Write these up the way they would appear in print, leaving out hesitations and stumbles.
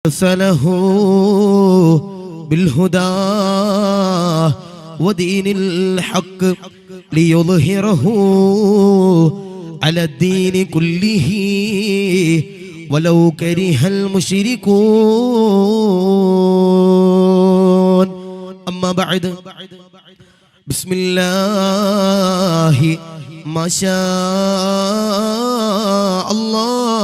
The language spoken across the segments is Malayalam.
أرسله بالهدى ودين الحق ليظهره على الدين كله ولو كره المشركون أما بعد بسم الله ما شاء الله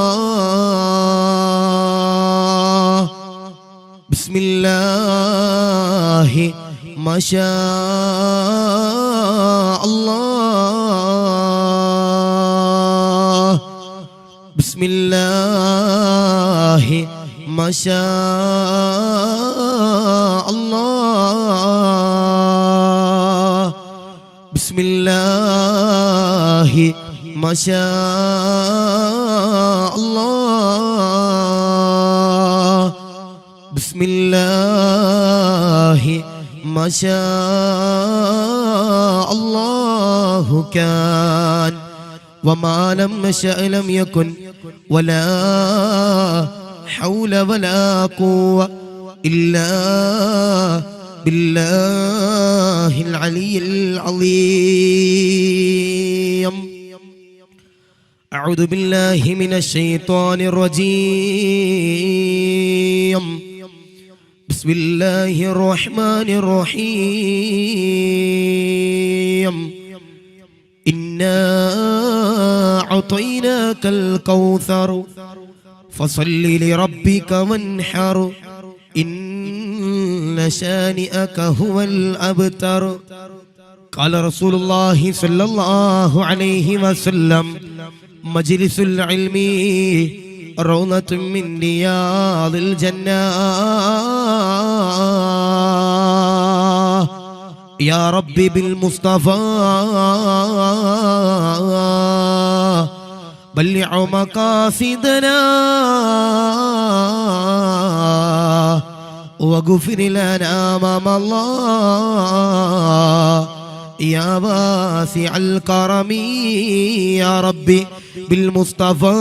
بسم الله ما شاء الله بسم الله ما شاء الله بسم الله ما شاء الله بسم الله ما شاء الله كان وما لم يشأ لم يكن ولا حول ولا قوة إلا بالله العلي العظيم أعوذ بالله من الشيطان الرجيم بسم الله الرحمن الرحيم إنا أعطيناك الكوثر فصل لربك وانحر إن شانئك هو الأبتر قال رسول الله صلى الله عليه وسلم مجلس العلم روضة من رياض الجنة يا ربي بالمصطفى بلغ مقاصدنا واغفر لنا أمام الله يا واسع الكرم يا ربي بالمصطفى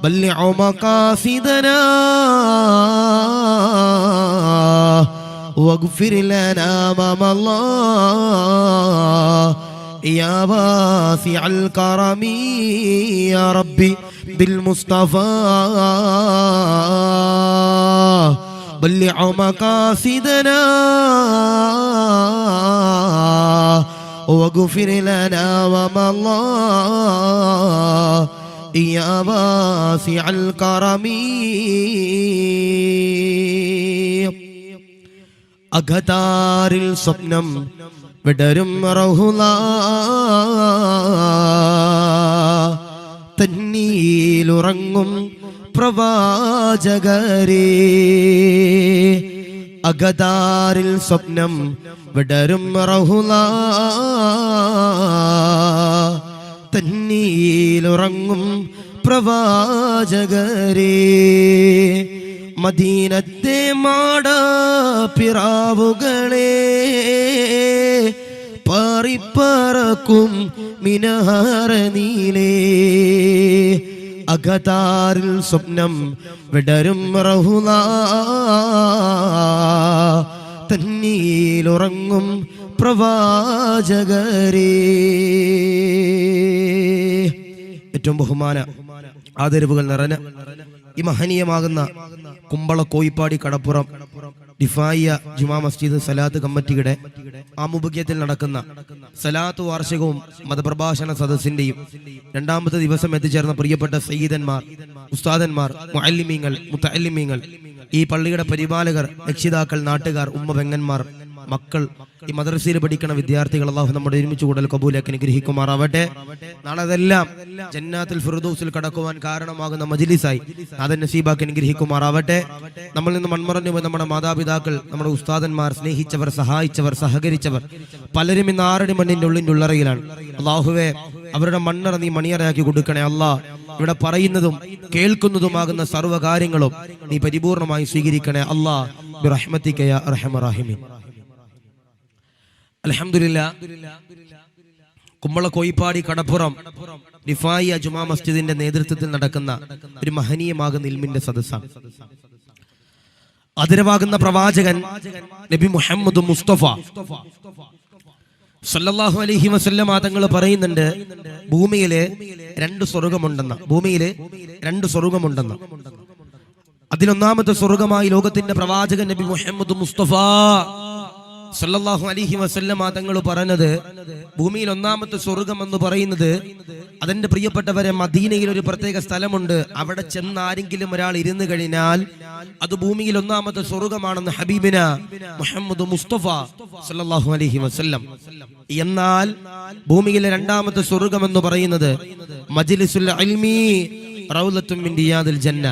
بلغ مقاصدنا واغفر لنا أمام الله يا واسع الكرم يا ربي بالمصطفى بلغ مقاصدنا واغفر لنا أمام الله يا واسع الكرم അകതാരിൽ സ്വപ്നം വിടരും റൗള തന്നീലുറങ്ങും പ്രവാചകരേ അകതാരിൽ സ്വപ്നം വിടരും റൗള തന്നീലുറങ്ങും പ്രവാചകരേ മദീനത്തെ മാടപ്പിറാവുകളെ പാറിപ്പറക്കും മിനാരനീലേ അകതാരിൽ സ്വപ്നം വിടരും റൗള തന്നീലുറങ്ങും പ്രവാചകരേ. ഏറ്റവും ബഹുമാന ആദരവുകൾ നിറഞ്ഞ ഈ മഹനീയമാകുന്ന കുമ്പള കോയിപ്പാടി കടപ്പുറം ഡിഫായിയ ജുമാ മസ്ജിദ് സലാത്ത് കമ്മിറ്റിയുടെ ആമുഖ്യത്തിൽ നടക്കുന്ന സലാത്ത് വാർഷികവും മതപ്രഭാഷണ സദസ്സിന്റെയും രണ്ടാമത്തെ ദിവസം എത്തിച്ചേർന്ന പ്രിയപ്പെട്ട സയ്യിദന്മാർ, ഉസ്താദന്മാർ, മുഅല്ലിമീങ്ങൾ, മുതഅല്ലിമീങ്ങൾ, ഈ പള്ളിയുടെ പരിപാലകർ, രക്ഷിതാക്കൾ, നാട്ടുകാർ, ഉമ്മ പെങ്ങന്മാർ, മക്കൾ, ഈ മദ്രസയിൽ പഠിക്കുന്ന വിദ്യാർത്ഥികൾ, അല്ലാഹു നമ്മുടെ ഒരുമിച്ച് കൂടൽ കബൂലാക്കി അനുഗ്രഹിക്കുമാറാവട്ടെ. നാളെ അതെല്ലാം ജന്നാത്തുൽ ഫിർദൗസിൽ കടക്കുവാൻ കാരണമാകുന്ന മജ്ലിസായി നാഥൻ നസീബാക്കി അനുഗ്രഹിക്കുമാറാവട്ടെ. നമ്മളിൽ നിന്ന് മൺമറഞ്ഞു പോയി നമ്മുടെ മാതാപിതാക്കൾ, നമ്മുടെ ഉസ്താദന്മാർ, സ്നേഹിച്ചവർ, സഹായിച്ചവർ, സഹകരിച്ചവർ പലരും ഇന്ന് ആറടി മണ്ണിന്റെ ഉള്ളിന്റെ ഉള്ളറയിലാണ്. അല്ലാഹുവേ, അവരുടെ മണ്ണറ നീ മണിയറയാക്കി കൊടുക്കണേ. അല്ലാ, ഇവിടെ പറയുന്നതും കേൾക്കുന്നതുമാകുന്ന സർവ്വകാര്യങ്ങളും നീ പരിപൂർണമായി സ്വീകരിക്കണേ. അല്ലാ ബിറഹ്മതിക യാ അർഹമർ റഹീമീൻ. അൽഹംദുലില്ലാ, കുമ്പള കോയിപ്പാടി കടപ്പുറം റിഫായിയ ജുമാ മസ്ജിദിന്റെ നേതൃത്വത്തിൽ നടക്കുന്ന ഒരു മഹനീയമാകുന്ന ഇൽമിന്റെ സദസ്സാണ്. ആദരവാകുന്ന പ്രവാചകൻ നബി മുഹമ്മദ് മുസ്തഫ സല്ലല്ലാഹു അലൈഹി വസല്ലം തങ്ങൾ പറയുന്നുണ്ട്, ഭൂമിയിലെ രണ്ട് സ്വർഗമുണ്ടെന്ന്. അതിലൊന്നാമത്തെ സ്വർഗമായി ലോകത്തിന്റെ പ്രവാചകൻ നബി മുഹമ്മദ് മുസ്തഫ സല്ലല്ലാഹു അലൈഹി വസല്ലം തങ്ങൾ പറഞ്ഞത്, ഭൂമിയിൽ ഒന്നാമത്തെ സ്വർഗം എന്ന് പറയുന്നത്, അതെന്റെ പ്രിയപ്പെട്ടവരെ, മദീനയിൽ ഒരു പ്രത്യേക സ്ഥലമുണ്ട്. അവിടെ ചെന്ന് ആരെങ്കിലും ഒരാൾ ഇരുന്ന് കഴിഞ്ഞാൽ അത് ഭൂമിയിൽ ഒന്നാമത്തെ സ്വർഗമാണെന്ന് ഹബീബിന മുഹമ്മദ് മുസ്തഫ സല്ലല്ലാഹു അലൈഹി വസല്ലം. എന്നാൽ ഭൂമിയിലെ രണ്ടാമത്തെ സ്വർഗം എന്ന് പറയുന്നത് മജ്ലിസുൽ ഇൽമി റൗളത്തും മിൻ റിയാദിൽ ജന്ന,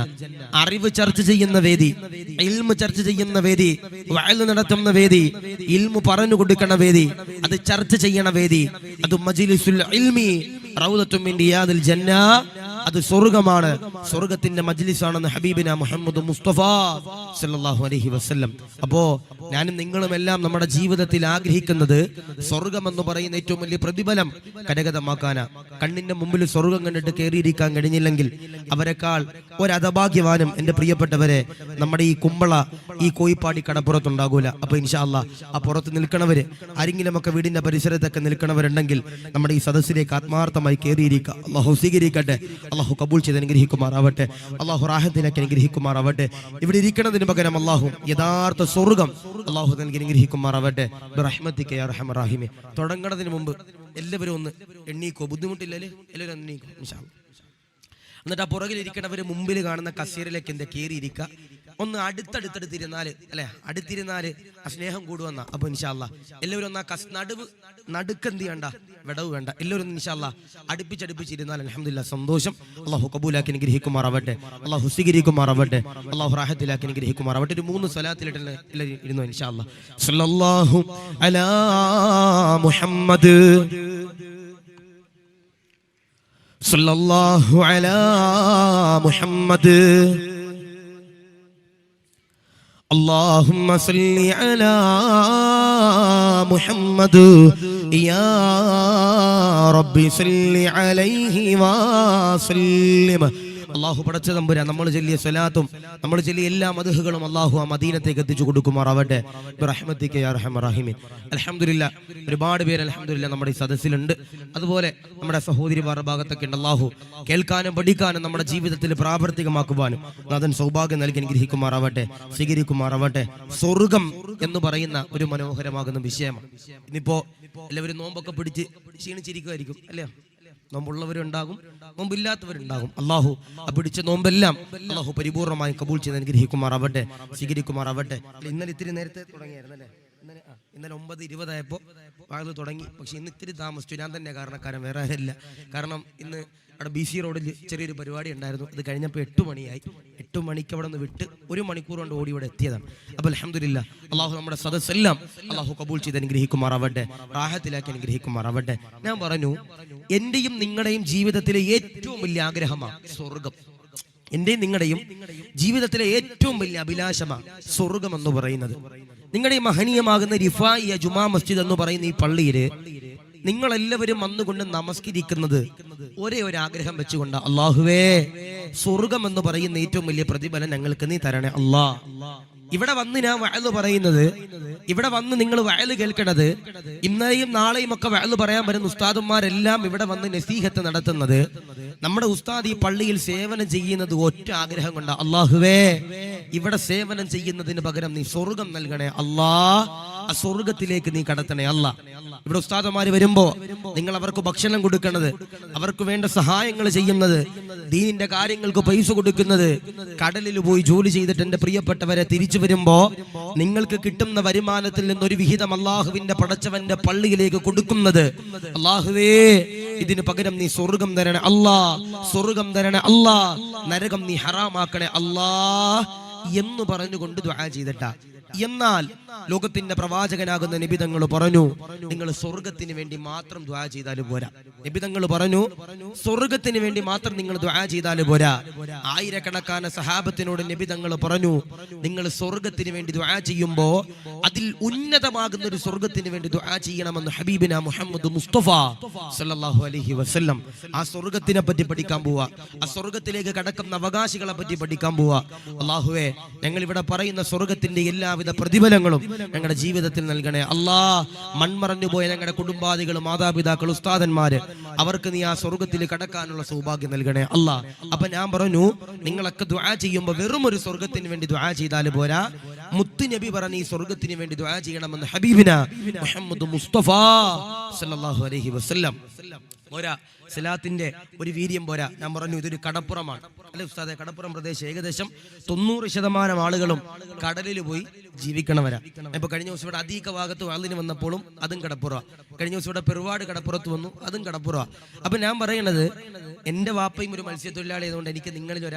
അറിവ് ചർച്ച ചെയ്യുന്ന വേദി, ഇൽമു ചർച്ച ചെയ്യുന്ന വേദി, വഅൽ നടത്തുന്ന വേദി, ഇൽമു പറഞ്ഞു കൊടുക്കുന്ന വേദി, അത് ചർച്ച ചെയ്യണ വേദി, അത് മജ്ലിസുൽ ഇൽമി റൗളത്തും മിൻ റിയാദിൽ ജന്ന, അത് സ്വർഗമാണ്, സ്വർഗത്തിന്റെ മജ്ലിസാണെന്ന് ഹബീബിന മുഹമ്മദ് മുസ്തഫ സല്ലല്ലാഹു അലൈഹി വസല്ലം. അപ്പോ ഞാനും നിങ്ങളും എല്ലാം നമ്മുടെ ജീവിതത്തിൽ ആഗ്രഹിക്കുന്നത് സ്വർഗം എന്ന് പറയുന്ന ഏറ്റവും വലിയ പ്രതിഫലം കരഗതമാക്കാനാ. കണ്ണിന്റെ മുമ്പിൽ സ്വർഗം കണ്ടിട്ട് കയറിയിരിക്കാൻ കഴിഞ്ഞില്ലെങ്കിൽ അവരെക്കാൾ ഒരധഭാഗ്യവാനും എന്റെ പ്രിയപ്പെട്ടവരെ നമ്മുടെ ഈ കുമ്പള, ഈ കോയിപ്പാടി കടപ്പുറത്തുണ്ടാകൂല. അപ്പൊ ഇൻഷാ അല്ലാഹ് ആ പുറത്ത് നിൽക്കണവര്, ആരെങ്കിലും ഒക്കെ വീടിന്റെ പരിസരത്തൊക്കെ നിൽക്കണവരുണ്ടെങ്കിൽ നമ്മുടെ ഈ സദസ്സിലേക്ക് ആത്മാർത്ഥമായി കയറിയിരിക്കുക. അല്ലാഹു സ്വീകരിക്കട്ടെ, അല്ലാഹു കബൂൽ ചെയ്ത് അനുഗ്രഹിക്കുമാറാവട്ടെ, അല്ലാഹു റാഹത്തിലേക്ക് അനുഗ്രഹിക്കുമാറാവട്ടെ. ഇവിടെ ഇരിക്കുന്നതിന് പകരം അല്ലാഹു യഥാർത്ഥ സ്വർഗം അല്ലാഹു നൽകി അനുഗ്രഹിക്കുമാറാവട്ടെ. ബിറഹ്മതിക യാ അർഹമർ റഹീമീൻ. തുടങ്ങുന്നതിന് മുമ്പ് എല്ലാവരും ഒന്ന് എണ്ണീക്കോ, ബുദ്ധിമുട്ടില്ലല്ലേ? എല്ലാവരും എണ്ണീക്കോ ഇൻഷാ അല്ലാഹ്. എന്നിട്ട് ആ പുറകിൽ ഇരിക്കണവര് മുമ്പിൽ കാണുന്ന കസേരയിലേക്ക് എന്താ കയറിയിരിക്കുക. ഒന്ന് അടുത്തടുത്തിരുന്നാല് അല്ലെ, അടുത്തിരുന്നാല് ആ സ്നേഹം കൂടുവന്ന. അപ്പൊ ഇൻഷാ അല്ലാഹ് എല്ലാവരും ഒന്ന് ആ നടുക്കെന്ത് ചെയ്യണ്ട, വിടവ് വേണ്ട, എല്ലാവരും ഇൻഷാ അല്ലാഹ് അടുപ്പിച്ചടുപ്പിച്ചിരുന്നാൽ അൽഹംദുലില്ലാഹ് സന്തോഷം. അല്ലാഹു കബൂലാക്കി അനുഗ്രഹിക്കുമാറാവട്ടെ, അല്ലാഹു സ്വീകരിക്കുമാറാവട്ടെ, അല്ലാഹു റാഹത്തിലാക്കി അനുഗ്രഹിക്കുമാറാവട്ടെ. ഒരു 3 സ്വലാത്തിലിട്ട് ഇരുന്നു ഇൻഷാ അല്ലാഹ്. സല്ലല്ലാഹു അലാ മുഹമ്മദ്, സല്ലല്ലാഹു അലാ മുഹമ്മദ്, اللهم صل على محمد يا ربي صل عليه وسلم. അള്ളാഹു പടച്ച തമ്പുരാൻ നമ്മൾ ചൊല്ലിയ സ്വലാത്തും നമ്മൾ ചൊല്ലിയ എല്ലാ മദ്ഹുകളും അള്ളാഹു ആ മദീനത്തേക്ക് എത്തിച്ചു കൊടുക്കുമാറാവട്ടെ. ബിറഹ്മതിക യാ അർഹമർ റഹീമീൻ. അൽഹംദുലില്ലാഹ് ഒരുപാട് പേര് അൽഹംദുലില്ലാഹ് നമ്മുടെ ഈ സദസ്സിലുണ്ട്. അതുപോലെ നമ്മുടെ സഹോദരിമാരുടെ ഭാഗത്തൊക്കെ ഉണ്ട്. അള്ളാഹു കേൾക്കാനും പഠിക്കാനും നമ്മുടെ ജീവിതത്തിൽ പ്രാവർത്തികമാക്കുവാനും നാഥൻ സൗഭാഗ്യം നൽകി അനുഗ്രഹിക്കുമാറാവട്ടെ, സ്വീകരിക്കുമാറാവട്ടെ. സ്വർഗം എന്ന് പറയുന്ന ഒരു മനോഹരമാകുന്ന വിഷയമാണ്. ഇന്നിപ്പോ എല്ലാവരും നോമ്പൊക്കെ പിടിച്ച് ക്ഷീണിച്ചിരിക്കുമായിരിക്കും അല്ലേ? നോമ്പുള്ളവരുണ്ടാകും, നോമ്പില്ലാത്തവരുണ്ടാകും. അള്ളാഹു പിടിച്ച നോമ്പെല്ലാം അള്ളാഹു പരിപൂർണമായി കബൂൽ ചെയ്ത് അനുഗ്രഹിക്കുമാറാവട്ടെ, സ്വീകരിക്കുമാറാവട്ടെ. ഇന്നലെ ഇത്തിരി നേരത്തെ തുടങ്ങിയായിരുന്നു അല്ലേ? ഇന്നലെ 9:20 ആയപ്പോൾ വാഴ തുടങ്ങി. പക്ഷെ ഇന്ന് ഇത്തിരി താമസിച്ചു. ഞാൻ തന്നെ കാരണക്കാരൻ, വേറെ ആരില്ല. കാരണം ഇന്ന് അവിടെ BC റോഡിൽ ചെറിയൊരു പരിപാടി ഉണ്ടായിരുന്നു. അത് കഴിഞ്ഞപ്പോൾ 8 മണിയായി. 8 മണിക്ക് അവിടെ നിന്ന് വിട്ട് 1 മണിക്കൂർ കൊണ്ട് ഓടി ഇവിടെ എത്തിയതാണ്. അപ്പോൾ അൽഹംദുലില്ലാഹ് അള്ളാഹു നമ്മുടെ സദസ്സെല്ലാം അള്ളാഹു കബൂൽ ചെയ്ത് അനുഗ്രഹിക്കുമാറാവട്ടെ, റാഹത്തിലാക്കി അനുഗ്രഹിക്കുമാറാവട്ടെ. ഞാൻ പറഞ്ഞു, എന്റെയും നിങ്ങളുടെയും ജീവിതത്തിലെ ഏറ്റവും വലിയ ആഗ്രഹമാണ് സ്വർഗം. എന്റെയും നിങ്ങളുടെയും ജീവിതത്തിലെ ഏറ്റവും വലിയ അഭിലാഷമാണ് സ്വർഗം എന്ന് പറയുന്നത്. നിങ്ങളുടെ ഈ മഹനീയമാകുന്ന റിഫായിയ ജുമാ മസ്ജിദ് എന്ന് പറയുന്ന ഈ പള്ളിയില് നിങ്ങളെല്ലാവരും വന്നുകൊണ്ട് നമസ്കരിക്കുന്നത് ഒരേ ഒരു ആഗ്രഹം വെച്ചുകൊണ്ട്, അള്ളാഹുവേ സ്വർഗം എന്ന് പറയുന്ന ഏറ്റവും വലിയ പ്രതിഫലം ഞങ്ങൾക്ക് നീ തരണേ അല്ലാ. ഇവിടെ വന്ന് ഞാൻ വഅല് പറയുന്നത്, ഇവിടെ വന്ന് നിങ്ങൾ വഅല് കേൾക്കണത്, ഇന്നലെയും നാളെയും ഒക്കെ വഅല് പറയാൻ വരുന്ന ഉസ്താദന്മാരെല്ലാം ഇവിടെ വന്ന് നസീഹത്ത് നടത്തുന്നത്, നമ്മുടെ ഉസ്താദ് ഈ പള്ളിയിൽ സേവനം ചെയ്യുന്നത് ഒറ്റ ആഗ്രഹം കൊണ്ടാ. അള്ളാഹുവേ ഇവിടെ സേവനം ചെയ്യുന്നതിന് പകരം നീ സ്വർഗം നൽകണേ അല്ലാ, ആ സ്വർഗത്തിലേക്ക് നീ കടത്തണേ അല്ലാ. ഇവിടെ ഉസ്താദന്മാര് വരുമ്പോ നിങ്ങൾ അവർക്ക് ഭക്ഷണം കൊടുക്കുന്നത്, അവർക്ക് വേണ്ട സഹായങ്ങൾ ചെയ്യുന്നത്, ദീനിന്റെ കാര്യങ്ങൾക്ക് പൈസ കൊടുക്കുന്നത്, കടലിൽ പോയി ജോലി ചെയ്തിട്ട് എന്റെ പ്രിയപ്പെട്ടവരെ തിരിച്ചു വരുമ്പോ നിങ്ങൾക്ക് കിട്ടുന്ന വരുമാനത്തിൽ നിന്നൊരു വിഹിതം അള്ളാഹുവിന്റെ പടച്ചവന്റെ പള്ളിയിലേക്ക് കൊടുക്കുന്നത്, അള്ളാഹുവേ ഇതിന് പകരം നീ സ്വർഗം തരണേ അല്ലാ, സ്വർഗം തരണേ അല്ലാ, നരകം നീ ഹറാമാക്കണേ അല്ലാ എന്ന് പറഞ്ഞുകൊണ്ട് ദുആ ചെയ്തിട്ടാ എന്നാൽ ലോകത്തിന്റെ പ്രവാചകനാകുന്ന നബി തങ്ങൾ പറഞ്ഞു, നിങ്ങൾ സ്വർഗത്തിന് വേണ്ടി മാത്രം ദുആ ചെയ്താലും പോരാ. നബി തങ്ങൾ പറഞ്ഞു, സ്വർഗത്തിന് വേണ്ടി മാത്രം നിങ്ങൾ ദുആ ചെയ്താലും പോരാ. ആയിരക്കണക്കാന സഹാബത്തിനോട് നബി തങ്ങൾ പറഞ്ഞു, നിങ്ങൾ സ്വർഗത്തിന് വേണ്ടി ദുആ ചെയ്യുമ്പോ അതിൽ ഉന്നതമാകുന്ന ഒരു സ്വർഗത്തിന് വേണ്ടി ദുആ ചെയ്യണമെന്ന് ഹബീബിന മുഹമ്മദ് മുസ്തഫ സല്ലല്ലാഹു അലൈഹി വസല്ലം. ആ സ്വർഗത്തിനെ പറ്റി പഠിക്കാൻ പോവാ, ആ സ്വർഗത്തിലേക്ക് കടക്കുന്ന അവകാശികളെ പറ്റി പഠിക്കാൻ പോവാ. അല്ലാഹുവേ, ഞങ്ങൾ ഇവിടെ പറയുന്ന സ്വർഗത്തിന്റെ എല്ലാവിധ പ്രതിഫലങ്ങളും ഞങ്ങളുടെ ജീവിതത്തിൽ നൽകണേ അല്ലാ. മൺമറഞ്ഞു പോയ ഞങ്ങളുടെ കുടുംബാദികൾ, മാതാപിതാക്കൾ, ഉസ്താദന്മാര്, അവർക്ക് നീ ആ സ്വർഗത്തിൽ കടക്കാനുള്ള സൗഭാഗ്യം നൽകണേ അല്ലാ. അപ്പൊ ഞാൻ പറഞ്ഞു, നിങ്ങളൊക്കെ ദുആ ചെയ്യുമ്പോൾ വെറും ഒരു സ്വർഗത്തിന് വേണ്ടി ദുആ ചെയ്താൽ പോരാ, മുത്ത് നബി പറഞ്ഞ ഈ സ്വർഗത്തിന് വേണ്ടി ദുആ ചെയ്യണമെന്ന് ഹബീബിന മുഹമ്മദ് മുസ്തഫ സല്ലല്ലാഹു അലൈഹി വസല്ലം. പോരാ, സലാത്തിന്റെ ഒരു വീര്യം പോരാ. ഞാൻ പറഞ്ഞു, ഇതൊരു കടപ്പുറമാണ് അല്ലെ ഉസ്താദെ? കടപ്പുറം പ്രദേശം ഏകദേശം 90% ആളുകളും കടലിൽ പോയി ജീവിക്കണവരാ. ഇപ്പൊ കഴിഞ്ഞ ദിവസം ഇവിടെ അധീക ഭാഗത്ത് വാളിന് വന്നപ്പോഴും അതും കടപ്പുറ, കഴിഞ്ഞ ദിവസം ഇവിടെ പെരുവാട് കടപ്പുറത്ത് വന്നു, അതും കടപ്പുറ. അപ്പൊ ഞാൻ പറയണത്, എന്റെ വാപ്പയും ഒരു മത്സ്യത്തൊഴിലാളി ആയതുകൊണ്ട് എനിക്ക്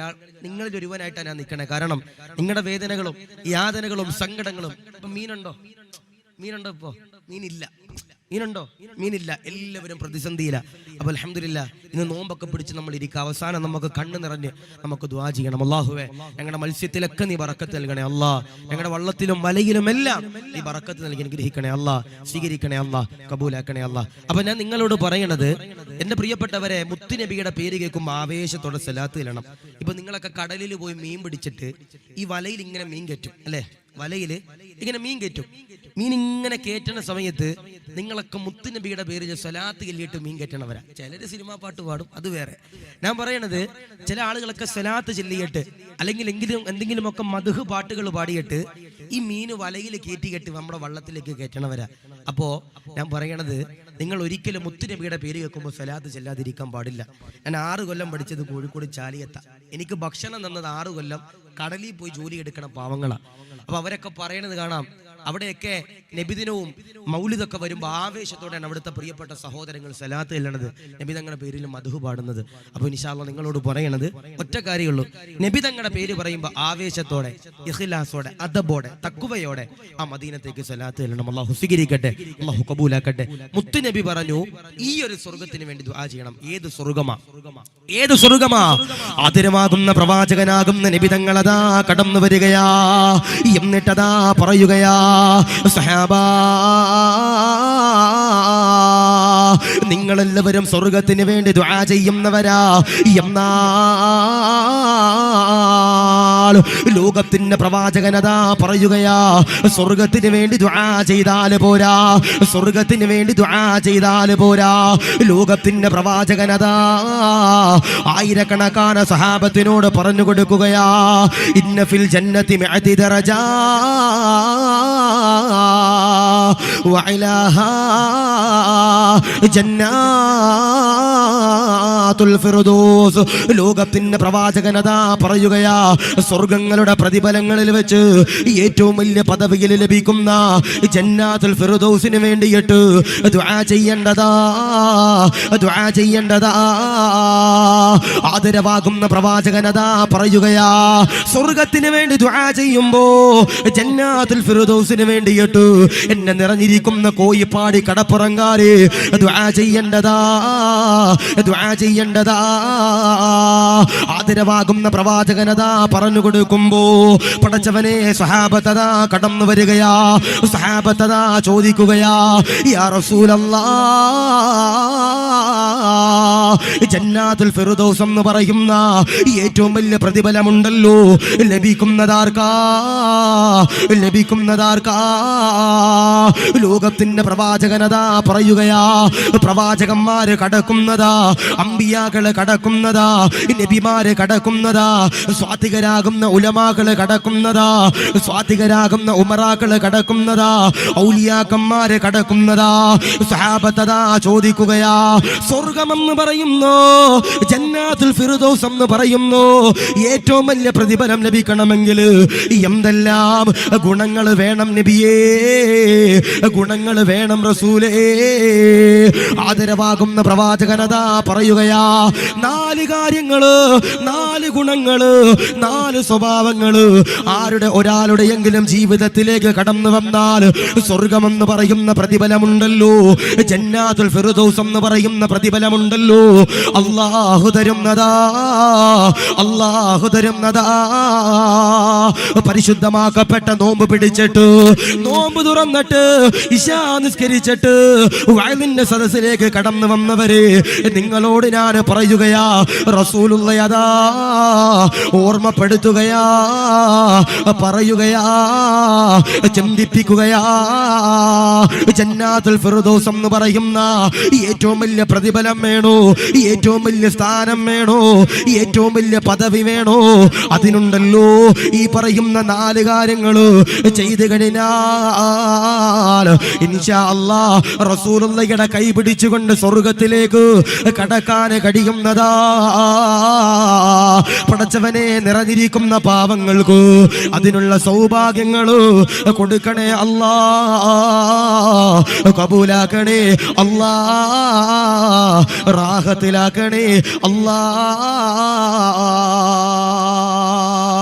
നിങ്ങളിൽ ഒരുവനായിട്ടാണ് ഞാൻ നിൽക്കണേ. കാരണം നിങ്ങളുടെ വേദനകളും യാതനകളും സങ്കടങ്ങളും. ഇപ്പൊ മീനുണ്ടോ? ഇപ്പൊ മീനില്ല, എല്ലാവരും പ്രതിസന്ധിയില്ല. അപ്പൊ അൽഹംദുലില്ലാ, ഇന്ന് നോമ്പൊക്കെ പിടിച്ച് നമ്മൾ ഇരിക്കുക. അവസാനം നമുക്ക് കണ്ണ് നിറഞ്ഞ് നമുക്ക് ദുആ ചെയ്യണം. അല്ലാഹുവേ, ഞങ്ങളുടെ മത്സ്യത്തിലൊക്കെ നീ ബറക്കത്ത് നൽകണേ അല്ലാ. ഞങ്ങളുടെ വള്ളത്തിലും വലയിലും എല്ലാം നീ ബറക്കത്ത് നൽകി അനുഗ്രഹിക്കണേ അല്ലാ. സ്വീകരിക്കണേ അല്ലാ, കബൂലാക്കണേ അല്ലാ. അപ്പൊ ഞാൻ നിങ്ങളോട് പറയണത്, എന്റെ പ്രിയപ്പെട്ടവരെ, മുത്തുനബിയുടെ പേര് കേൾക്കുമ്പോൾ ആവേശത്തോടെ സലാത്ത് ചെല്ലണം. ഇപ്പൊ നിങ്ങളൊക്കെ കടലിൽ പോയി മീൻ പിടിച്ചിട്ട് ഈ വലയിൽ ഇങ്ങനെ മീൻ കയറ്റും അല്ലെ? വലയില് ഇങ്ങനെ മീൻ കയറ്റും. മീൻ ഇങ്ങനെ കയറ്റുന്ന സമയത്ത് നിങ്ങളൊക്കെ മുത്തുനബിയുടെ പേരിൽ സ്വലാത്ത് ചൊല്ലിയിട്ട് മീൻ കയറ്റണവരാ. ചിലര് സിനിമാ പാട്ട് പാടും, അത് വേറെ. ഞാൻ പറയണത്, ചില ആളുകളൊക്കെ സ്വലാത്ത് ചൊല്ലിയിട്ട് അല്ലെങ്കിൽ എന്തെങ്കിലുമൊക്കെ മദ്ഹ് പാട്ടുകൾ പാടിയിട്ട് ഈ മീന് വലയിൽ കയറ്റിയിട്ട് നമ്മുടെ വള്ളത്തിലേക്ക് കയറ്റണവരാ. അപ്പോ ഞാൻ പറയണത്, നിങ്ങൾ ഒരിക്കലും മുത്തുനബിയുടെ പേര് കേൾക്കുമ്പോൾ സ്വലാത്ത് ചെല്ലാതിരിക്കാൻ പാടില്ല. ഞാൻ 6 കൊല്ലം പഠിച്ചത് കോഴിക്കോട് ചാലിയത്ത. എനിക്ക് ഭക്ഷണം തന്നത് 6 കൊല്ലം കടലിൽ പോയി ജോലി എടുക്കണ പാവങ്ങളാണ്. അപ്പൊ അവരൊക്കെ പറയണത് കാണാം, അവിടെയൊക്കെ നബിദിനവും മൗലിദൊക്കെ വരുമ്പോൾ ആവേശത്തോടെയാണ് അവിടുത്തെ പ്രിയപ്പെട്ട സഹോദരങ്ങൾ സലാത്ത് ചെല്ലണത്, നബിതങ്ങളുടെ പേരിൽ മദ്ഹ് പാടുന്നത്. അപ്പൊ ഇൻഷാ അല്ലാഹ് നിങ്ങളോട് പറയണത് ഒറ്റ കാര്യമുള്ളൂ, നബിതങ്ങളുടെ പേര് പറയുമ്പോൾ ആവേശത്തോടെ, ഇഖ്ലാസോടെ, അദബോടെ, തഖ്വയോടെ ആ മദീനത്തേക്ക് സലാത്ത് ചെല്ലണം. അല്ലാഹു സ്വീകരിക്കട്ടെ, അല്ലാഹു കബൂലാക്കട്ടെ. മുത്ത് നബി പറഞ്ഞു, ഈ ഒരു സ്വർഗത്തിന് വേണ്ടി ദുആ ചെയ്യണം. ഏത് സ്വർഗമാ? ആദരമാകുന്ന പ്രവാചകനാകുന്ന നബിതങ്ങളതാ കടന്നു വരികയാ. എന്നിട്ടതാ പറയുകയാ, സഹാബാ, നിങ്ങളെല്ലാവരും സ്വർഗത്തിന് വേണ്ടി ദുആ ചെയ്യുന്നവരാ. എന്നാൽ ലോകത്തിന്റെ പ്രവാചകനതാ പറയുകയാ, സ്വർഗത്തിന് വേണ്ടി ദുആ ചെയ്താൽ പോരാ, സ്വർഗത്തിന് വേണ്ടി ദുആ ചെയ്താൽ പോരാ. ലോകത്തിന്റെ പ്രവാചകനതാ ആയിരക്കണക്കാന സഹാബത്തിനോട് പറഞ്ഞു കൊടുക്കുകയാ, ഇന്ന ഫിൽ ജന്നതി മിഅതി ദറജാ വഅലാഹാ ജന്നാത്തുൽ ഫിർദൗസ്. ലോകത്തിന്റെ പ്രവാചകനതാ പറയുകയാ, സ്വർഗങ്ങളുടെ പ്രതിഫലങ്ങളിൽ വെച്ച് ഏറ്റവും വലിയ പദവിയിൽ ലഭിക്കുന്ന ജന്നാത്തുൽ ഫിർദൗസിന് വേണ്ടിയിട്ട് ദുആ ചെയ്യേണ്ടതാ. ആദരവാകുന്ന പ്രവാചകനതാ പറയുകയാ, സ്വർഗത്തിന് വേണ്ടി ദുആ ചെയ്യുമ്പോ ജന്നാത്തുൽ ഫിർദൗസിന് വേണ്ടിയിട്ട് എന്നെ നിറഞ്ഞിരിക്കുന്ന കോയിപ്പാടി കടപ്പുറങ്കാരെ ദുആ ചെയ്യേണ്ടതാ. ആദരവാകുന്ന പ്രവാചകനതാ പറഞ്ഞു കൊടുക്കുമ്പോ പടച്ചവനെ, സ്വഹാബത്തതാ കടന്നു വരികയാ. സ്വഹാബത്തതാ ചോദിക്കുകയാ, യാ റസൂലല്ലാഹ്, ജന്നാത്തുൽ ഫിർദൗസ് എന്ന് പറയുന്ന ഏറ്റവും വലിയ പ്രതിഫലമുണ്ടല്ലോ, ലഭിക്കുന്നതാർക്കാ? ലോകത്തിന്റെ പ്രവാചകനതാ പറയുകയാ, പ്രവാചകന്മാര് കടക്കുന്നതാ, അമ്പിയാക്കള് കടക്കുന്നതാ, നബിമാര് കടക്കുന്നതാ, സ്വാതികരാകുന്ന ഉലമാക്കള് കടക്കുന്നതാ, സ്വാതികരാകുന്ന ഉമറാക്കള് കടക്കുന്നതാ, ഔലിയാക്കന്മാര് കടക്കുന്നതാ. സഹാബത്തതാ ചോദിക്കുകയാ, സ്വർഗമെന്ന് പറയുന്നു, ജന്നാത്തുൽ ഫിർദൗസ് എന്ന് പറയുന്നു, ഏറ്റവും വലിയ പ്രതിഫലം ലഭിക്കണമെങ്കിൽ എന്തെല്ലാം ഗുണങ്ങൾ വേണം നബിയേ? ഗുണങ്ങൾ വേണം റസൂലേ. ആദരവാകുന്ന പ്രവാചകനതാ പറയുകയാ, 4 കാര്യങ്ങള്, 4 ഗുണങ്ങള്, 4 സ്വഭാവങ്ങള് ആരുടെ ഒരാളുടെയെങ്കിലും ജീവിതത്തിലേക്ക് കടന്നു വന്നാൽ സ്വർഗമെന്ന് പറയുന്ന പ്രതിഫലമുണ്ടല്ലോ, ജന്നാത്തുൽ ഫിർദൗസ് എന്ന് പറയുന്ന പ്രതിഫലമുണ്ടല്ലോ, അല്ലാഹു തരുന്നതാ, അല്ലാഹു തരുന്നതാ. പരിശുദ്ധമാക്കപ്പെട്ട നോമ്പ് പിടിച്ചിട്ട്, നോമ്പ് തുറന്നിട്ട്, ഇശാ നിസ്കരിച്ചിട്ട് വഅലിന്റെ സദസ്സിലേക്ക് കടന്നു വന്നവരെ നിങ്ങളോട് ഞാൻ പറയുകയാ, റസൂലുള്ളാഹി ഓർമ്മപ്പെടുത്തുകയാ, പറയുകയാ, ചിന്തിപ്പിക്കുകയാ. ജന്നാത്തുൽ ഫിർദൗസ് എന്ന് പറയുന്ന ഏറ്റവും വലിയ പ്രതിഫലം വേണോ, ഏറ്റവും വലിയ സ്ഥാനം വേണോ, ഏറ്റവും വലിയ പദവി വേണോ, അതിനുണ്ടല്ലോ ഈ പറയുന്ന 4 കാര്യങ്ങള് ചെയ്തു കഴിഞ്ഞാൽ ഇൻഷാ അല്ലാഹ് റസൂലുള്ളാഹിയുടെ കൈ പിടിച്ചുകൊണ്ട് സ്വർഗത്തിലേക്ക് കടക്കാൻ കഴിയുന്നതാ. പടച്ചവനെ, നിറഞ്ഞിരിക്കുന്ന പാവങ്ങൾക്ക് അതിനുള്ള സൗഭാഗ്യങ്ങള് കൊടുക്കണേ അല്ലാ, കബൂലാക്കണേ അല്ലാ, റാഹത്തിലാക്കണേ അല്ലാ.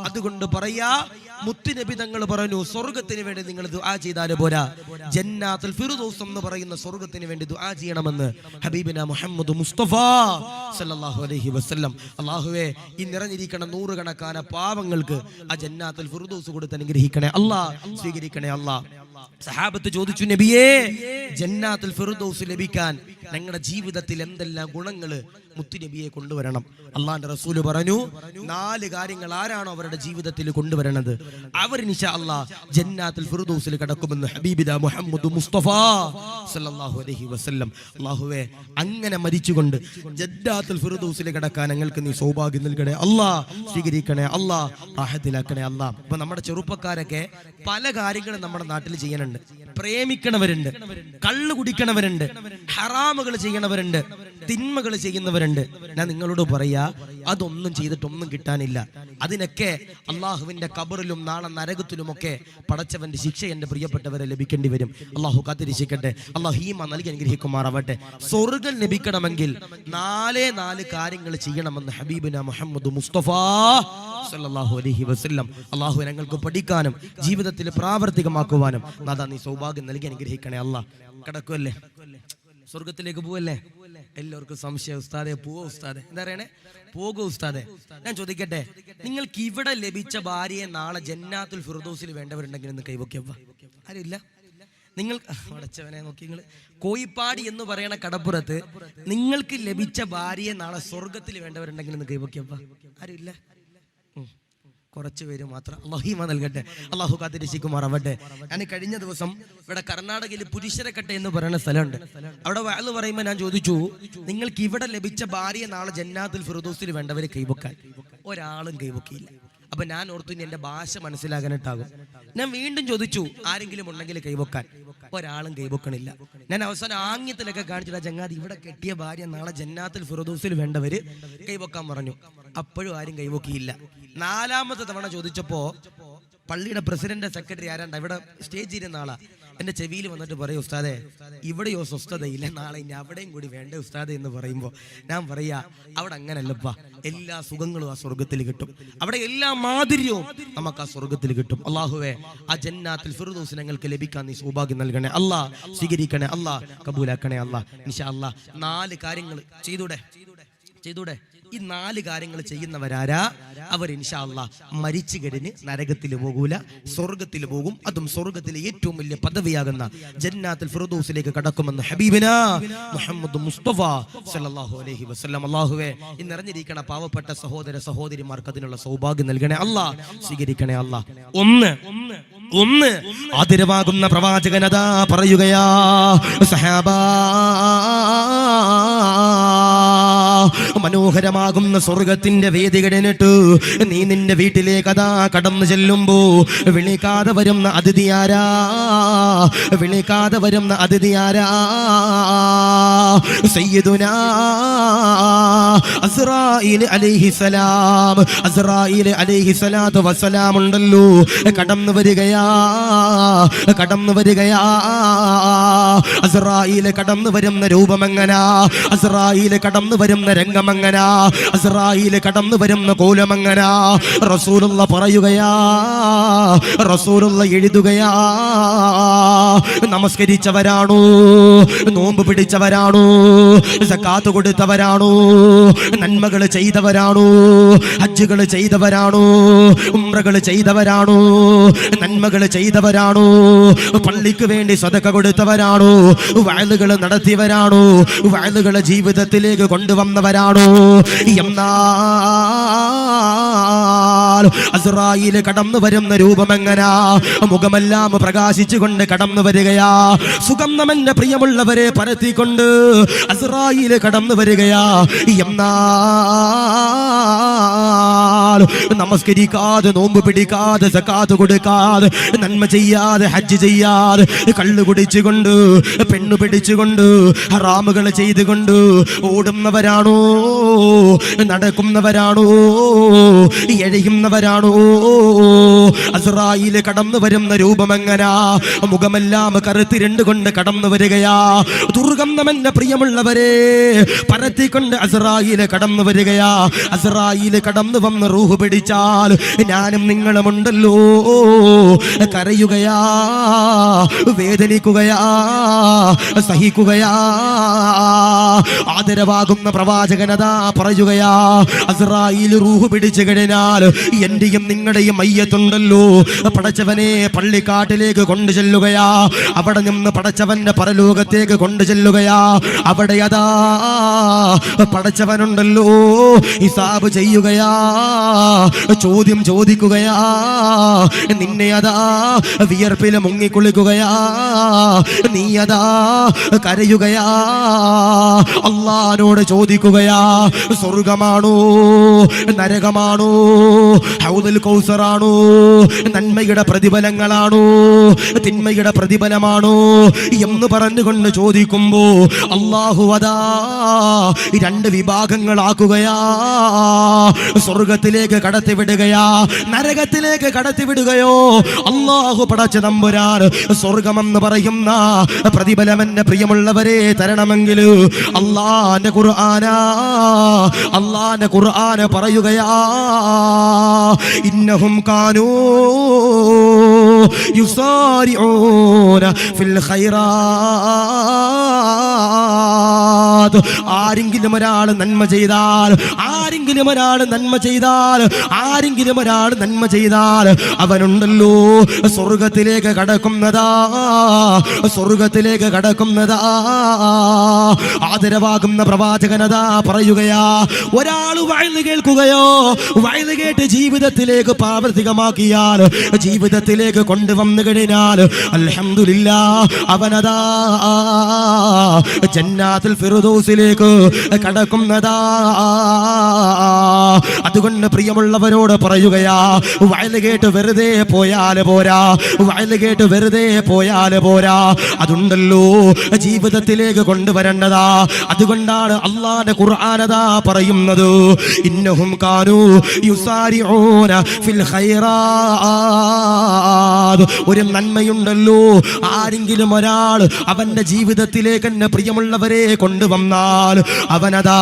അതുകൊണ്ട് പറയാ, മുത്തുനബി തങ്ങൾ പറഞ്ഞു, സ്വർഗത്തിന് വേണ്ടി നിങ്ങൾ ദുആ ചെയ്താലും പോരാ, ജന്നാത്തുൽ ഫിർദൗസ് എന്ന് പറയുന്ന സ്വർഗത്തിന് വേണ്ടി ദുആ ചെയ്യണമെന്ന് ഹബീബിന മുഹമ്മദ് മുസ്തഫ സല്ലല്ലാഹു അലൈഹി വസല്ലം. അല്ലാഹുവേ, ഈ നിറഞ്ഞിരിക്കുന്ന 100 കണക്കാന പാവങ്ങൾക്ക് ആ ജന്നാത്തുൽ ഫിർദൗസ് കൊടുത്ത് അനുഗ്രഹിക്കണേ അല്ലാ, സ്വീകരിക്കണേ അല്ലാ. സഹാബത്ത് ചോദിച്ചു, നബിയേ, ജന്നാത്തുൽ ഫിർദൗസ് ലഭിക്കാൻ ഞങ്ങളുടെ ജീവിതത്തിൽ എന്തെല്ലാം ഗുണങ്ങള് മുത്തുനബിയെ കൊണ്ടുവരണം? അള്ളാന്റെ റസൂല് പറഞ്ഞു, 4 കാര്യങ്ങൾ ആരാണോ അവരുടെ ജീവിതത്തിൽ കൊണ്ടുവരണത് അവർ ഇൻഷാ അല്ലാഹ് ജന്നാത്തുൽ ഫിർദൗസിൽ കടക്കുമെന്ന് ഹബീബിന മുഹമ്മദ് മുസ്തഫ സല്ലല്ലാഹു അലൈഹി വസല്ലം. അല്ലാഹുവേ, അങ്ങനെ മരിച്ചുകൊണ്ട് ജന്നാത്തുൽ ഫിർദൗസിൽ കടക്കാൻ ഞങ്ങൾക്ക് നീ സൗഭാഗ്യം നൽകണേ അല്ലാ, സ്വീകരിക്കണേ അല്ലാ, റാഹത്തിലാക്കണേ അല്ലാ. അപ്പൊ നമ്മുടെ ചെറുപ്പക്കാരൊക്കെ പല കാര്യങ്ങളും നമ്മുടെ നാട്ടിൽ ചെയ്യാനുണ്ട്. പ്രേമിക്കണവരുണ്ട്, കള്ളു കുടിക്കണവരുണ്ട്, ഹറാമുകൾ ചെയ്യണവരുണ്ട്, തിന്മകൾ ചെയ്യുന്നവരുണ്ട്. ഞാൻ നിങ്ങളോട് പറയാ, അതൊന്നും ചെയ്തിട്ടൊന്നും കിട്ടാനില്ല. അതിനൊക്കെ അള്ളാഹുവിന്റെ ഖബറിലും നാളെ നരകത്തിലുമൊക്കെ പടച്ചവന്റെ ശിക്ഷ എന്റെ പ്രിയപ്പെട്ടവരെ ലഭിക്കേണ്ടി വരും. അള്ളാഹു കാത്തിരിക്കട്ടെ. അള്ളാഹു ഈമാൻ നൽകി അനുഗ്രഹിക്കുമാറാവട്ടെ. സ്വർഗ്ഗം ലഭിക്കണമെങ്കിൽ 4 കാര്യങ്ങൾ ചെയ്യണമെന്ന് ഹബീബിന മുഹമ്മദ് മുസ്തഫ സല്ലല്ലാഹു അലൈഹി വസല്ലം. അള്ളാഹു ഞങ്ങൾക്ക് പഠിക്കാനും ജീവിതത്തിൽ പ്രാവർത്തികമാക്കുവാനും നാദാ നീ സൗഭാഗ്യം നൽകി അനുഗ്രഹിക്കണേ അല്ലാഹ്. കിടക്കുമല്ലേ, സ്വർഗത്തിലേക്ക് പോവല്ലേ? എല്ലാവർക്കും സംശയം, ഉസ്താദെ പോവോ ഉസ്താദെ? എന്താ പറയണേ? പോകോ ഉസ്താദെ? ഞാൻ ചോദിക്കട്ടെ, നിങ്ങൾക്ക് ഇവിടെ ലഭിച്ച ഭാര്യയെ നാളെ ജന്നാത്തുൽ ഫിർദൗസിൽ വേണ്ടവരുണ്ടെങ്കിൽ ഒന്ന് കൈവയ്ക്കവ. ആരുമില്ല? നിങ്ങൾ അടച്ചവനെ നോക്കി, നിങ്ങൾ കോയിപ്പാടി എന്ന് പറയണ കടപ്പുറത്ത് നിങ്ങൾക്ക് ലഭിച്ച ഭാര്യയെ നാളെ സ്വർഗത്തിൽ വേണ്ടവരുണ്ടെങ്കിൽ ഒന്ന് കൈവയ്ക്കവ. ആരുമില്ല? കുറച്ചു പേര് മാത്രം. അല്ലാഹു ഈമാൻ നൽകട്ടെ. അല്ലാഹു കാത്തിരിക്കുമാറാവട്ടെ. ഞാൻ കഴിഞ്ഞ ദിവസം ഇവിടെ കർണാടകയിൽ പുരുഷരക്കട്ടെ എന്ന് പറയുന്ന സ്ഥലമുണ്ട്. അവിടെ വഅദ് പറയുമ്പോൾ ഞാൻ ചോദിച്ചു, നിങ്ങൾക്ക് ഇവിടെ ലഭിച്ച ഭാര്യയെ നാളെ ജന്നാത്തുൽ ഫിർദൗസിൽ വേണ്ടവര് കൈവക്കാൻ. ഒരാളും കൈവക്കിയില്ല. അപ്പൊ ഞാൻ ഓർത്തു ഇനി എന്റെ ഭാഷ മനസ്സിലാകാനിട്ടാകും. ഞാൻ വീണ്ടും ചോദിച്ചു, ആരെങ്കിലും ഉണ്ടെങ്കിൽ കൈവക്കാൻ. ഒരാളും കൈവക്കണില്ല. ഞാൻ അവസാനം ആംഗ്യത്തിലൊക്കെ കാണിച്ചിട്ട്, ചങ്ങാതി ഇവിടെ കെട്ടിയ ഭാര്യ നാളെ ജന്നാത്തുൽ ഫിർദൗസിൽ വേണ്ടവര് കൈവക്കാൻ പറഞ്ഞു. അപ്പോഴും ആരും കൈവക്കിയില്ല. 4ാമത്തെ തവണ ചോദിച്ചപ്പോ പള്ളിയുടെ പ്രസിഡന്റ് സെക്രട്ടറി ആരാണ്ട ഇവിടെ സ്റ്റേജിൽ ഇരുന്ന ആളാ എന്റെ ചെവിയിൽ വന്നിട്ട് പറയും, ഉസ്താദെ ഇവിടെയോ സ്വസ്ഥതയില്ല, നാളെ ഇനി അവിടെയും കൂടി വേണ്ട ഉസ്താദെ എന്ന് പറയുമ്പോ ഞാൻ പറയാ, അവിടെ അങ്ങനല്ലപ്പാ. എല്ലാ സുഖങ്ങളും ആ സ്വർഗത്തിൽ കിട്ടും. അവിടെ എല്ലാ മാധുര്യവും നമുക്ക് ആ സ്വർഗത്തിൽ കിട്ടും. അല്ലാഹുവേ, ആ ജന്നാത്തുൽ ഫിർദൗസ് ഞങ്ങൾക്ക് ലഭിക്കാൻ നീ സൗഭാഗ്യം നൽകണേ അല്ലാ, സ്വീകരിക്കണേ അല്ലാ, കബൂലാക്കണേ അല്ലാ. ഇൻഷാ അല്ലാഹ് 4 കാര്യങ്ങൾ ചെയ്തൂടെ? ഈ 4 കാര്യങ്ങൾ ചെയ്യുന്നവരാരാ? അവർ ഇൻഷാ അല്ലാഹ് മരിച്ചു കഴിഞ്ഞ് നരകത്തിൽ പോകൂല, സ്വർഗത്തിൽ പോകും. അതും സ്വർഗത്തിലെ ഏറ്റവും വലിയ പദവിയാകുന്ന ജന്നാത്തുൽ ഫിർദൗസിലേക്ക് കടക്കുമെന്ന് ഹബീബിനാ മുഹമ്മദ് മുസ്തഫ സല്ലല്ലാഹു അലൈഹി വസല്ലം. അല്ലാഹുവേ, ഈ നിറഞ്ഞിരിക്കണ പാവപ്പെട്ട സഹോദര സഹോദരിമാർക്ക് അതിനുള്ള സൗഭാഗ്യം നൽകണേ അല്ലാ, സ്വീകരിക്കണേ അല്ലാ. ഒന്ന് ആദരവാകുന്ന പ്രവാചകനതാ പറയുകയാ, സഹാബാ, മനോഹരമാകുന്ന സ്വർഗത്തിന്റെ വേദി കഴിഞ്ഞിട്ട് നീ നിന്റെ വീട്ടിലേക്ക് അതാ കടന്നു ചെല്ലുമ്പോ വിളിക്കാതെ വരുന്ന അതിഥിയാരാ? സയ്യിദുനാ അസ്റായീൽ അലൈഹിസ്സലാം. അസ്റായീൽ അലൈഹിസ്സലാത്തു വസ്സലാം ഉണ്ടല്ലോ, കടന്നു വരികയാ. അസ്റായീൽ കടന്നു വരുന്ന രൂപം എങ്ങനാ? അസ്റായീൽ കടന്നു വരുന്ന രംഗമങ്ങനാ, അസ്റായീൽ കടന്നു വരുന്ന കോലമങ്ങനാ. റസൂലുള്ള പറയുകയാ, റസൂലുള്ള എഴുതുകയാ, നമസ്കരിച്ചവരാണോ, നോമ്പ് പിടിച്ചവരാണോ, സക്കാത്ത് കൊടുത്തവരാണോ, നന്മകൾ ചെയ്തവരാണോ, ഹജ്ജുകൾ ചെയ്തവരാണോ, ഉംറകൾ ചെയ്തവരാണോ, നന്മകൾ ചെയ്തവരാണോ, പള്ളിക്ക് വേണ്ടി സദഖ കൊടുത്തവരാണോ, വഅലുകൾ നടത്തിയവരാണോ, വഅലുകളെ ജീവിതത്തിലേക്ക് കൊണ്ടുവന്നവരാണോ? എന്നാൽ അസ്റായീൽ കടന്നു വരുന്ന രൂപമെങ്ങനാ? മുഖമെല്ലാം പ്രകാശിച്ചുകൊണ്ട് കടന്നു വരികയാ. സുഗന്ധമെന്റെ പ്രിയമുള്ളവരെ പരത്തിക്കൊണ്ട് അസ്റായീൽ കടന്നു വരികയാ. എന്നാൽ നമസ്കരിക്കാതെ, നോമ്പ് പിടിക്കാതെ, സക്കാത്ത് കൊടുക്കാതെ, നന്മ ചെയ്യാതെ, ഹജ്ജ് ചെയ്യാതെ, കള്ളു കുടിച്ചുകൊണ്ട്, പെണ്ണു പിടിച്ചുകൊണ്ട്, ഹറാമുകൾ ചെയ്തുകൊണ്ട് ഓടുന്നവരാണോ, നടക്കുന്നവരാണോ, എഴയുന്നവരാണോ? അസ്റായീൽ കടന്നു വരുന്ന രൂപമെങ്ങനാ? മുഖമെല്ലാം കറുത്തിരണ്ടുകൊണ്ട് കടന്നു വരികയാ. ദുർഗന്ധമെന്റെ പ്രിയമുള്ളവരെ പരത്തിക്കൊണ്ട് അസ്റായീൽ കടന്നു വരികയാ. അസ്റായീൽ കടന്നു വന്ന് റൂഹ് പിടിച്ചാൽ ഞാനും നിങ്ങളുമുണ്ടല്ലോ, കരയുകയാ, വേദനിക്കുകയാ, സഹിക്കുകയാ. ആദരവാകുന്ന പ്രവാചകനതാ പറയുകയാ, അസ്റായീൽ റൂഹ് പിടിച്ചു കഴിഞ്ഞാൽ എന്റെയും നിങ്ങളുടെയും മയ്യത്തുണ്ടല്ലോ, പടച്ചവനെ പള്ളിക്കാട്ടിലേക്ക് കൊണ്ടു ചെല്ലുകയാ. അവിടെ നിന്ന് പടച്ചവന്റെ പരലോകത്തേക്ക് കൊണ്ടു ചെല്ലുകയാ. അവിടെ അതാ പടച്ചവനുണ്ടല്ലോ, ഹിസാബ് ചെയ്യുകയാ, ചോദ്യം ചോദിക്കുകയാ. നിന്നെ അതാ വിയർപ്പിൽ മുങ്ങിക്കുളിക്കുകയാ, നീ അതാ കരയുകയാ. അല്ലാഹുവോട് ചോദിക്കുകയാ, സ്വർഗമാണോ, നരകമാണോ, ഹൗദുൽ കൗസറാണോ, നന്മയുടെ പ്രതിഫലങ്ങളാണോ, തിന്മയുടെ പ്രതിഫലമാണോ എന്ന് പറഞ്ഞുകൊണ്ട് ചോദിക്കുമ്പോ അല്ലാഹു അതാ രണ്ട് വിഭാഗങ്ങളാക്കുകയാ. സ്വർഗത്തിലേക്ക് കടത്തിവിടുകയാ, നരകത്തിലേക്ക് കടത്തിവിടുകയോ? അല്ലാഹു പടച്ച തമ്പുരാൻ സ്വർഗമെന്ന് പറയുന്ന പ്രതിഫലം എന്റെ പ്രിയമുള്ളവരെ തരണമെങ്കിൽ അല്ലാഹുവിന്റെ ഖുർആന പറയുകയാ, ഇന്നഹും കാനൂ യുസാരിഊന ഫിൽ ഖൈറാത്ത്. ആരെങ്കിലും ഒരാൾ നന്മ ചെയ്താൽ, ആരെങ്കിലും ഒരാൾ നന്മ ചെയ്താൽ, ആരെങ്കിലും ഒരാൾ നന്മ ചെയ്താൽ അവനുണ്ടല്ലോ സ്വർഗത്തിലേക്ക് കടക്കുന്നതാ, സ്വർഗത്തിലേക്ക് കടക്കുന്നതാ. ആദരവാകുന്ന പ്രവാചകനതാ പറയുകയാ, ഒരാൾ വഅദ് കേൾക്കുകയോ, വഅദ് കേട്ട് ജീവിതത്തിലേക്ക് പ്രാവർത്തികമാക്കിയാൽ, ജീവിതത്തിലേക്ക് കൊണ്ടുവന്നു കഴിഞ്ഞാൽ അൽഹംദുലില്ലാഹ് അവനതാ ജന്നാത്തുൽ ഫിർദൗസിലേക്ക് കടക്കുന്നതാ. അതുകൊണ്ട് പ്രിയമുള്ളവരോട് പറയുകയാ, വഅദ് കേട്ട് വെറുതെ പോയാൽ പോരാ, വഅദ് കേട്ട് വെറുതെ പോയാൽ പോരാ, അതുണ്ടല്ലോ ജീവിതത്തിലേക്ക് കൊണ്ടുവരേണ്ടതാ. അതുകൊണ്ടാണ് അല്ലാഹുവിന്റെ ഖുർആനതാ പറയുന്നത്, ഇന്നഹും കാനൂ യുസാരിഊന ഫിൽ ഖൈറാത്ത്. ഒരു നന്മയുണ്ടല്ലോ, ആരെങ്കിലും ഒരാൾ അവന്റെ ജീവിതത്തിലേക്ക് എന്നെ പ്രിയമുള്ളവരെ കൊണ്ടുവന്നാൽ അവനതാ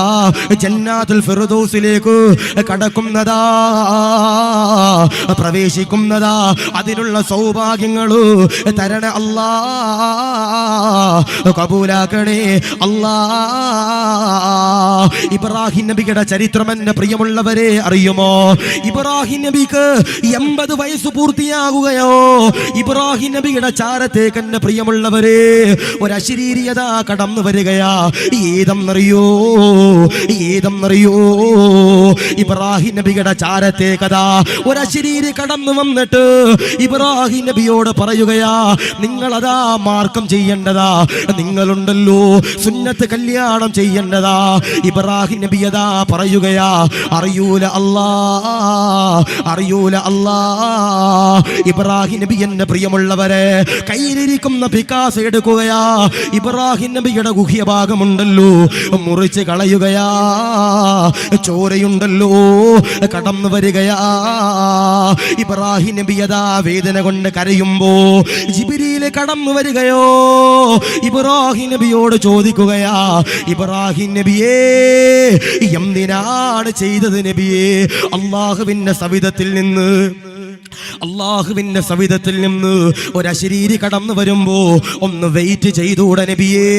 ജന്നാത്തുൽ ഫിർദൗസിലേക്ക് കടക്കുന്നതാ, പ്രവേശിക്കുന്നതാ. അതിനുള്ള സൗഭാഗ്യങ്ങൾ തരണേ അല്ലാ, കബൂലാക്കണേ അല്ലാ. ഇബ്രാഹിം നബിയുടെ ചരിത്രം എന്റെ പ്രിയമുള്ളവരെ അറിയുമോ? ഇബ്രാഹിം നബിക്ക് 80 വയസ്സ് പൂർത്തിയാകുകയോ? ഇബ്രാഹിം നബിയുടെ ചാരത്തേക്ക് എന്റെ പ്രിയമുള്ളവരെ ഒരു അശരീരിയത കടന്നു വരികയാ. ഏതെന്നറിയോ? ഏതെന്നറിയോ? ഇബ്രാഹിം നബിയുടെ ചാരത്തേക്കതാ ഒരു അശരീരി കടന്നു വന്നിട്ട് ഇബ്രാഹിം നബിയോട് പറയുകയാ, നിങ്ങളതാ മാർക്കം ചെയ്യേണ്ടതാ, നിങ്ങളുണ്ടല്ലോ സുന്നത്ത് കല്യാണം ചെയ്യേണ്ടതാ. ഇബ്രാഹിം നബി അതാ പറയുകയാ, അറിയൂല അല്ലാ, അറിയൂല അല്ലാ. ഇബ്രാഹിം നബി എന്റെ പ്രിയമുള്ളവരെ കയ്യിലിരിക്കുന്ന പിക്കാസ് എടുക്കുകയാ, ഇബ്രാഹിം നബിയുടെ ഗുഹ്യഭാഗമുണ്ടല്ലോ മുറിച്ച് കളയുകയാ. ചോരയുണ്ടല്ലോ കടന്നു വരികയാ. ഇബ്രാഹിം നബി അതാ വേദന കൊണ്ട് കരയുമ്പോ ജിബ്രീൽ കടന്നു വരികയോ. ഇബ്രാഹിം നബിയോട് ചോദിക്കുകയാ, ഇബ്രാഹിം നബിയേ എന്തിനാണ് ചെയ്തത് നബിയേ? അല്ലാഹുവിന്റെ സവിധത്തിൽ നിന്ന് ഒരശരീരി കടന്നു വരുമ്പോ ഒന്ന് വെയിറ്റ് ചെയ്തൂടെ നബിയേ?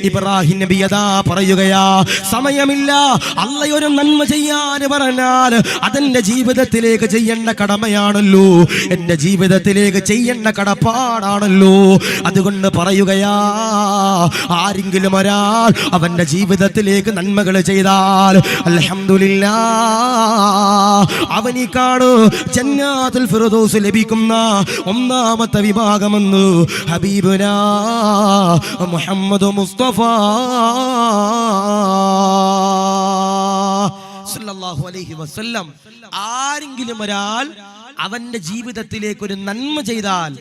ഇബ്രാഹിം നബി അതാ പറയുകയാ, സമയമില്ല. അള്ളയൊരു നന്മ ചെയ്യാൻ പറഞ്ഞാൽ അതെന്റെ ജീവിതത്തിലേക്ക് ചെയ്യേണ്ട കടമയാണല്ലോ, എന്റെ ജീവിതത്തിലേക്ക് ചെയ്യേണ്ട കടപ്പാടാണല്ലോ. അതുകൊണ്ട് പറയുകയാ, ആരെങ്കിലും ഒരാൾ അവന്റെ ജീവിതത്തിലേക്ക് നന്മകൾ ചെയ്താൽ അൽഹംദുലില്ലാഹ് അവനിക്കാണ് ജന്നാത്തുൽ ഫിർദൗസ് ലഭിക്കുന്ന ഒന്നാമത്തെ വിഭാഗമെന്ന് ഹബീബുനാ മുഹമ്മദ് മുസ്തഫ സല്ലല്ലാഹു അലൈഹി വസല്ലം. ആരെങ്കിലും ഒരാൾ അവന്റെ ജീവിതത്തിലേക്ക് ഒരു നന്മ ചെയ്താൽ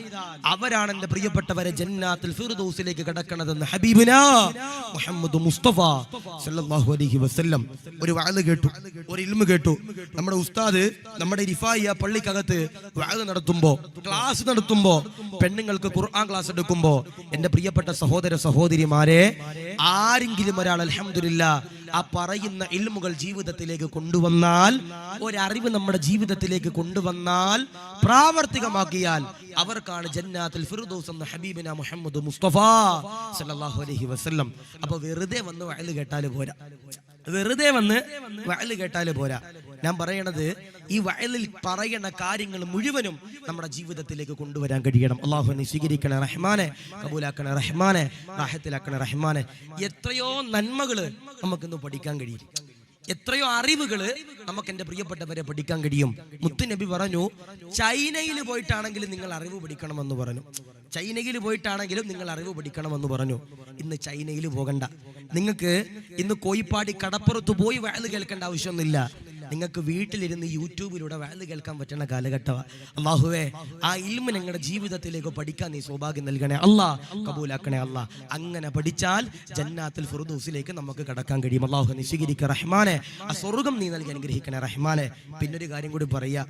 അവരാണ് എന്റെ പ്രിയപ്പെട്ടവരെ ജന്നാത്തുൽ ഫിർദൗസിലേക്ക് കടക്കണതെന്ന് ഹബീബുനാ മുഹമ്മദ് മുസ്തഫ സല്ലല്ലാഹു അലൈഹി വസല്ലം. ഒരു വഅദ് കേട്ടു, ഒരു ഇൽമു കേട്ടു. നമ്മുടെ ഉസ്താദ് നമ്മുടെ റിഫായിയ പള്ളിക്കകത്ത് വഅദ് നടത്തുമ്പോ, ക്ലാസ് നടത്തുമ്പോ, പെണ്ണുങ്ങൾക്ക് ഖുർആൻ ക്ലാസ് എടുക്കുമ്പോ, എന്റെ പ്രിയപ്പെട്ട സഹോദര സഹോദരിമാരെ, ആരെങ്കിലും ഒരാൾ അൽഹംദുലില്ലാഹ് ആ പറയുന്ന ഇൽമുകൾ ജീവിതത്തിലേക്ക് കൊണ്ടുവന്നാൽ, ഒരറിവ് നമ്മുടെ ജീവിതത്തിലേക്ക് കൊണ്ടുവന്നാൽ, പ്രാവർത്തികമാക്കിയാൽ അവർക്കാണ് ജന്നാത്തുൽ ഫിർദൗസ് എന്ന ഹബീബിന മുഹമ്മദ് മുസ്തഫ സല്ലല്ലാഹു അലൈഹി വസല്ലം. അപ്പൊ വെറുതെ വന്ന് വഅദ് കേട്ടാല് പോരാ, ഞാൻ പറയണത് ഈ വഅദിൽ പറയുന്ന കാര്യങ്ങൾ മുഴുവനും നമ്മുടെ ജീവിതത്തിലേക്ക് കൊണ്ടുവരാൻ കഴിയണം. അല്ലാഹുവിനെ സ്വീകരിക്കണേ റഹ്മാനെ, കബൂലാക്കണേ റഹ്മാനെ, റാഹത്തിലാക്കണേ റഹ്മാനെ. എത്രയോ നന്മകള് നമുക്കിന്ന് പഠിക്കാൻ കഴിയും, എത്രയോ അറിവുകള് നമുക്ക് എന്റെ പ്രിയപ്പെട്ടവരെ പഠിക്കാൻ കഴിയും. മുത്തുനബി പറഞ്ഞു, ചൈനയിൽ പോയിട്ടാണെങ്കിലും നിങ്ങൾ അറിവ് പഠിക്കണമെന്ന് പറഞ്ഞു. ഇന്ന് ചൈനയിൽ പോകണ്ട. നിങ്ങൾക്ക് ഇന്ന് കോയിപ്പാടി കടപ്പുറത്ത് പോയി വഅദ് കേൾക്കേണ്ട ആവശ്യമൊന്നുമില്ല. നിങ്ങൾക്ക് വീട്ടിലിരുന്ന് യൂട്യൂബിലൂടെ വഅദ് കേൾക്കാൻ പറ്റുന്ന കാലഘട്ടമാണ്. അല്ലാഹുവേ, ആ ഇൽമ് ഞങ്ങളുടെ ജീവിതത്തിലേക്ക് പഠിക്കാൻ നീ സൗഭാഗ്യം നൽകണേ അല്ലാ, കബൂലാക്കണേ അല്ലാ. അങ്ങനെ പഠിച്ചാൽ ജന്നാത്തുൽ ഫിർദൗസിലേക്ക് നമുക്ക് കടക്കാൻ കഴിയും. അല്ലാഹു നീ സ്വീകരിക്കുക റഹ്മാനെ, ആ സ്വർഗ്ഗം നീ നൽകി അനുഗ്രഹിക്കണേ റഹ്മാനെ. പിന്നൊരു കാര്യം കൂടി പറയാ,